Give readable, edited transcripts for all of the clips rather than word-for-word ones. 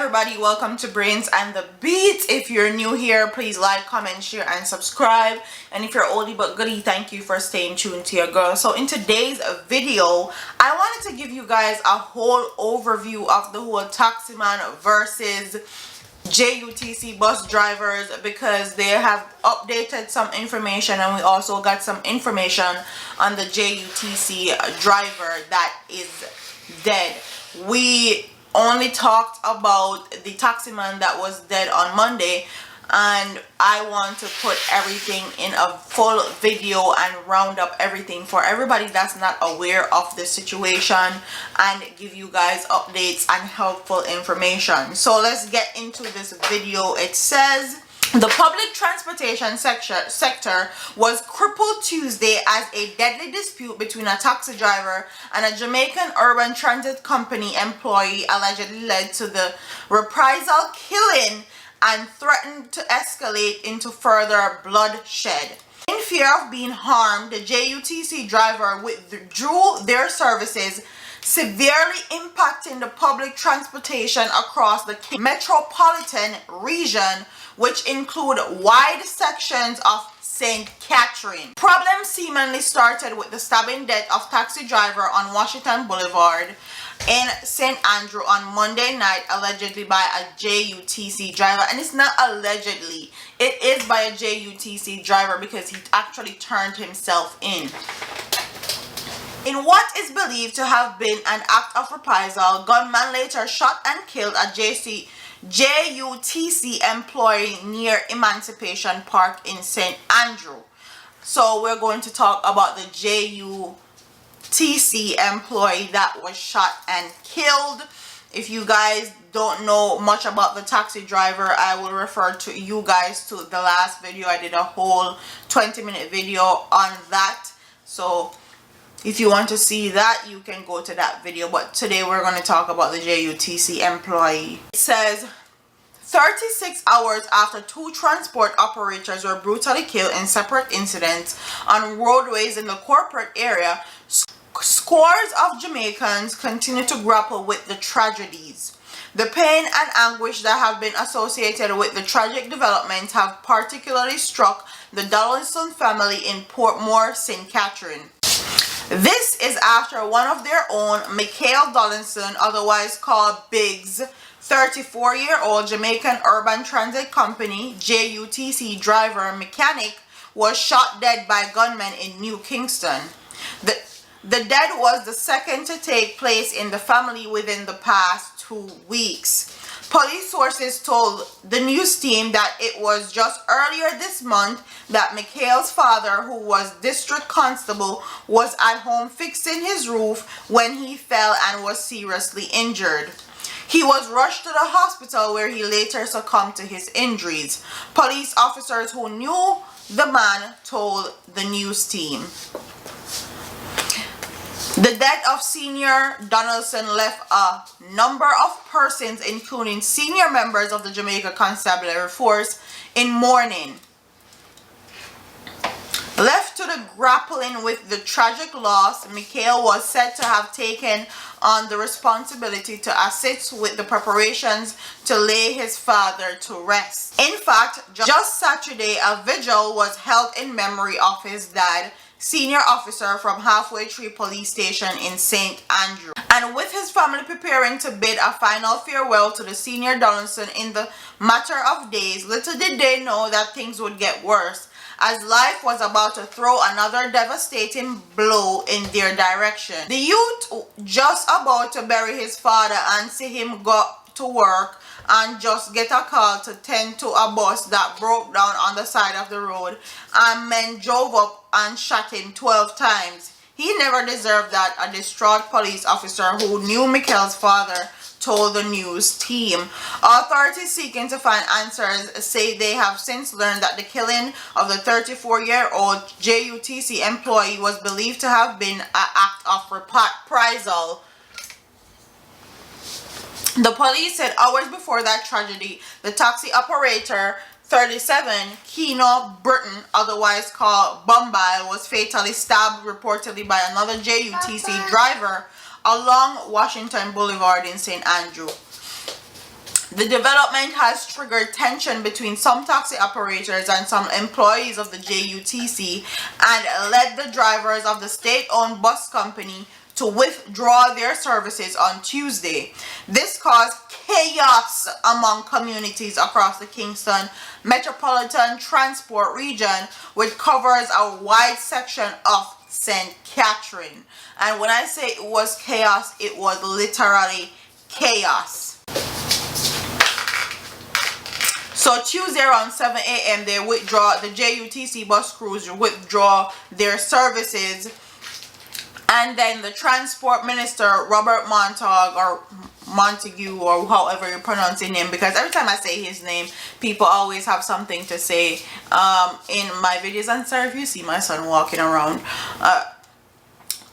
everybody, welcome to Brains and the Beats. If you're new here, please like, comment, share, and subscribe. And if you're oldie but goodie, thank you for staying tuned to your girl. So in today's video, I wanted to give you guys a whole overview of the whole taximan versus JUTC bus drivers, because they have updated some information, and we also got some information on the JUTC driver that is dead. We only talked about the taximan that was dead on Monday, and I want to put everything in a full video and round up everything for everybody that's not aware of the situation and give you guys updates and helpful information. So let's get into this video. It says the public transportation sector was crippled Tuesday as a deadly dispute between a taxi driver and a Jamaican urban transit company employee allegedly led to the reprisal killing and threatened to escalate into further bloodshed. In fear of being harmed, the JUTC driver withdrew their services, severely impacting the public transportation across the metropolitan region, which include wide sections of St. Catherine. Problems seemingly started with the stabbing death of taxi driver on Washington Boulevard in St. Andrew on Monday night, allegedly by a JUTC driver. And it's not allegedly, it is by a JUTC driver because he actually turned himself in. In what is believed to have been an act of reprisal, gunman later shot and killed a JUTC employee near Emancipation Park in St. Andrew. So we're going to talk about the JUTC employee that was shot and killed. If you guys don't know much about the taxi driver, I will refer to you guys to the last video. I did a whole 20-minute video on that. So if you want to see that, you can go to that video. But today we're going to talk about the JUTC employee. It says 36 hours after two transport operators were brutally killed in separate incidents on roadways in the corporate area, scores of Jamaicans continue to grapple with the tragedies. The pain and anguish that have been associated with the tragic developments have particularly struck the Donaldson family in Portmore, St. Catherine. This is after one of their own, Michael Donaldson, otherwise called Biggs, 34-year-old Jamaican Urban Transit Company JUTC driver mechanic, was shot dead by gunmen in New Kingston. The death was the second to take place in the family within the past 2 weeks. Police sources told the news team that it was just earlier this month that Mikhail's father, who was district constable, was at home fixing his roof when he fell and was seriously injured. He was rushed to the hospital where he later succumbed to his injuries. Police officers who knew the man told the news team. The death of Senior Donaldson left a number of persons, including senior members of the Jamaica Constabulary Force, in mourning. Left to the grappling with the tragic loss, Mikhail was said to have taken on the responsibility to assist with the preparations to lay his father to rest. In fact, just Saturday, a vigil was held in memory of his dad, senior officer from Halfway Tree Police Station in St. Andrew. And with his family preparing to bid a final farewell to the senior Donaldson in the matter of days, little did they know that things would get worse, as life was about to throw another devastating blow in their direction. The youth just about to bury his father and see him go to work and just get a call to tend to a bus that broke down on the side of the road, and men drove up and shot him 12 times. He never deserved that, a distraught police officer who knew Mikhail's father told the news team. Authorities seeking to find answers say they have since learned that the killing of the 34-year-old JUTC employee was believed to have been an act of reprisal. The police said hours before that tragedy, the taxi operator 37, Keno Burton, otherwise called Bombay, was fatally stabbed reportedly by another JUTC driver along Washington Boulevard in St. Andrew. The development has triggered tension between some taxi operators and some employees of the JUTC and led the drivers of the state-owned bus company to withdraw their services on Tuesday. This caused chaos among communities across the Kingston Metropolitan Transport Region, which covers a wide section of St. Catherine. And when I say it was chaos, it was literally chaos. So Tuesday around 7 a.m. the JUTC bus crews withdraw their services, and then the transport minister Robert Montague, or however you pronounce his name, because every time I say his name people always have something to say in my videos. And sorry if you see my son walking around.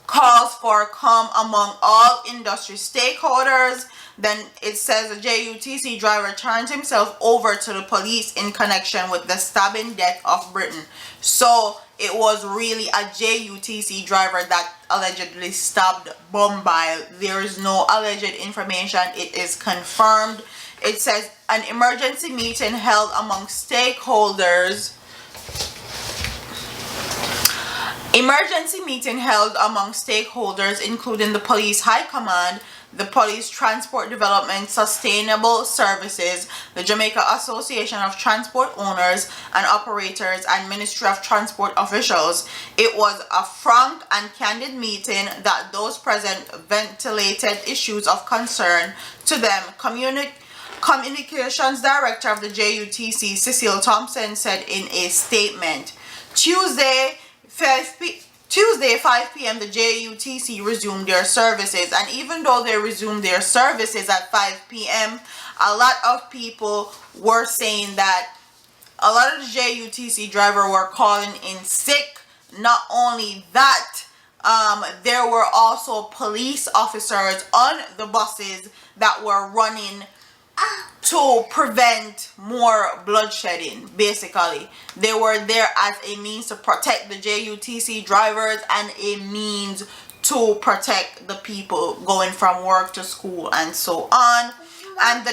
Calls for calm among all industry stakeholders. Then it says the JUTC driver turned himself over to the police in connection with the stabbing death of Britain. So it was really a JUTC driver that allegedly stabbed Bombay. There is no alleged information. It is confirmed. It says an emergency meeting held among stakeholders. Emergency meeting held among stakeholders, including the police high command, the Police Transport Development Sustainable Services, the Jamaica Association of Transport Owners and Operators, and Ministry of Transport officials. It was a frank and candid meeting that those present ventilated issues of concern to them. Communications Director of the JUTC, Cecile Thompson, said in a statement. Tuesday 5 p.m. the JUTC resumed their services, and even though they resumed their services at 5 p.m. a lot of people were saying that a lot of the JUTC driver were calling in sick. Not only that, there were also police officers on the buses that were running to prevent more bloodshedding. Basically, they were there as a means to protect the JUTC drivers and a means to protect the people going from work to school and so on. And the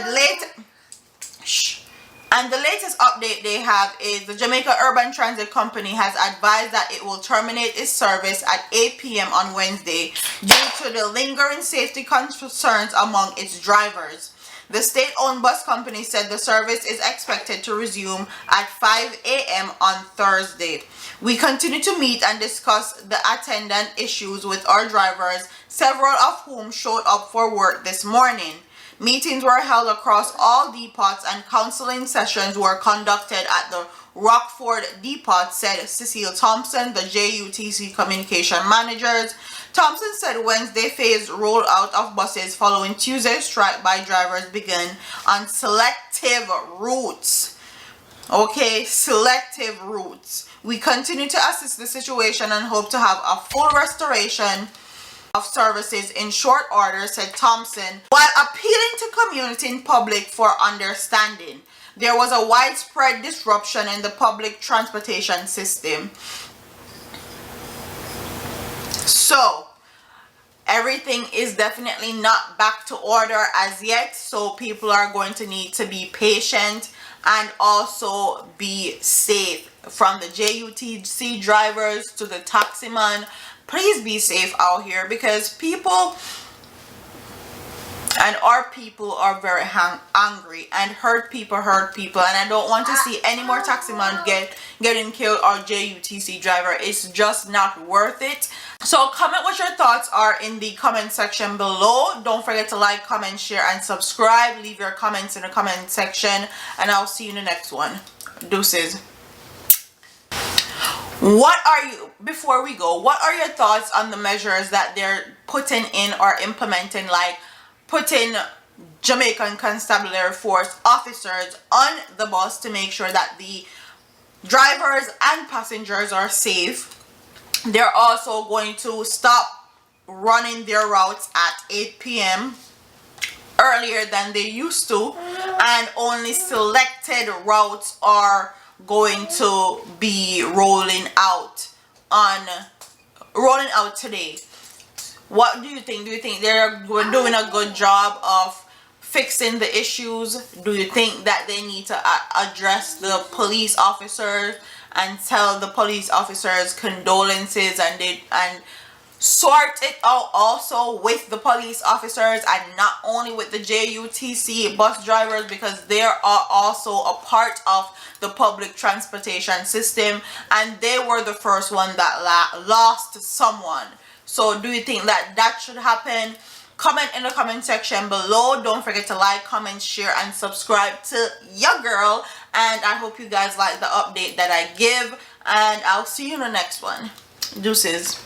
latest update they have is the Jamaica Urban Transit Company has advised that it will terminate its service at 8 p.m. on Wednesday due to the lingering safety concerns among its drivers. The state-owned bus company said the service is expected to resume at 5 a.m. on Thursday. We continue to meet and discuss the attendant issues with our drivers, several of whom showed up for work this morning. Meetings were held across all depots and counseling sessions were conducted at the Rockford Depot, said Cecile Thompson, the JUTC communication manager. Thompson said Wednesday phased rollout of buses following Tuesday's strike by drivers began on selective routes. Okay, selective routes. We continue to assess the situation and hope to have a full restoration of services in short order, said Thompson, while appealing to community and public for understanding. There was a widespread disruption in the public transportation system. So, everything is definitely not back to order as yet. So, people are going to need to be patient and also be safe. From the JUTC drivers to the taximan, please be safe out here, because people and our people are very angry, and hurt people, and I don't want to see any more taximan getting killed or JUTC driver. It's just not worth it. So comment what your thoughts are in the comment section below. Don't forget to like, comment, share, and subscribe. Leave your comments in the comment section, and I'll see you in the next one. Deuces. Before we go, what are your thoughts on the measures that they're putting in or implementing, like putting Jamaican Constabulary Force officers on the bus to make sure that the drivers and passengers are safe? They're also going to stop running their routes at 8 p.m. earlier than they used to, and only selected routes are going to be rolling out today. What do you think? Do you think they're doing a good job of fixing the issues? Do you think that they need to address the police officers and tell the police officers condolences, and sort it out also with the police officers and not only with the JUTC bus drivers, because they are also a part of the public transportation system and they were the first one that lost someone? So do you think that that should happen? Comment in the comment section below. Don't forget to like, comment, share, and subscribe to your girl. And I hope you guys like the update that I give, and I'll see you in the next one. Deuces.